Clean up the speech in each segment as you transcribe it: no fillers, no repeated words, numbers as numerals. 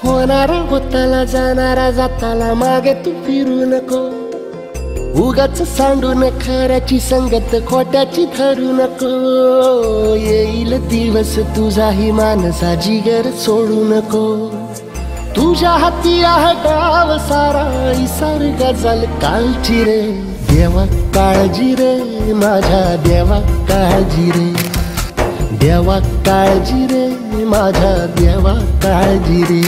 होणारा होताला जाणारा जाताला मागे तू फिरू नको, उगाच सांडून खऱ्याची संगत खोट्याची धरू नको. येईल दिवस तुझाही मानसा जिगर सोडू नको, तुझ्या हाती आहे गाव सारा इसार गजल कालची रे. देवा काळजी रे माझ्या देवा काळजी रे, देवा काळजी रे माझ्या देवा काळजी रे.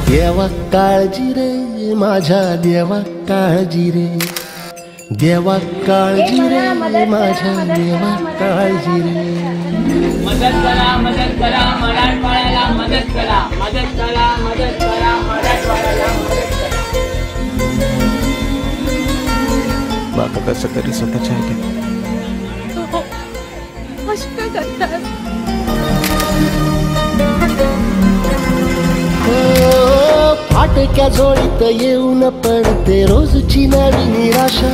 देवा काळजी रे माझ्या देवा काळजी रे, देवा काळजी रे माझ्या देवा काळजी रे. मदत करा मराठवाड्याला मदत करा, मदत करा मराठवाड्याला मदत करा. बाबा कसं तरी स्वतःच्या फाटक्या जोळीत येऊन पडते रोजची नवी निराशा,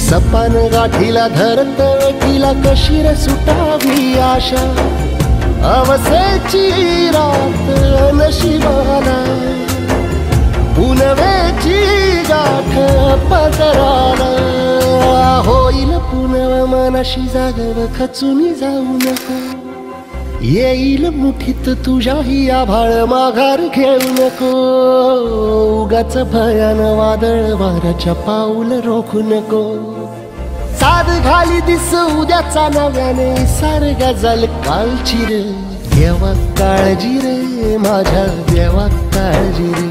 सपान गाठीला धरत तिला कशी रे सुटावी आशा. अवसेची रात नशिबाला पुनवेची गाठ पदराला, होईल पुनव मनाशी जागव खचून जाऊ नको. येईल मुठीत तुझ्याही आभाळ माघार घेऊ नको, उगाच भयान वादळ वाऱ्याच्या पाऊल रोखू नको. साध घाली दिस उद्याचा नव्याने सार गजल कालची रे. देवा काळजी रे माझ्या देवा काळजी रे,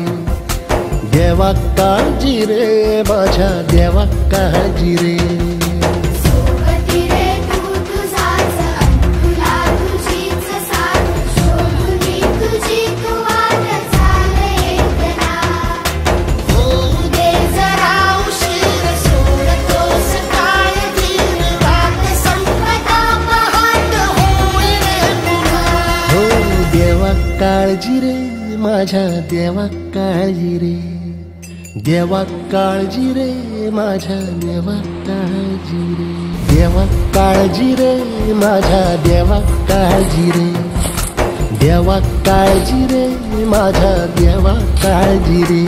देवा काळजी रे माझ्या देवा काळजी रे. काळजी रे माझ्या देवा काळजी रे, देवा काळजी रे माझ्या देवा काळजी रे. देवा काळजी रे माझ्या देवा काळजी रे, देवा काळजी रे माझ्या देवा काळजी रे.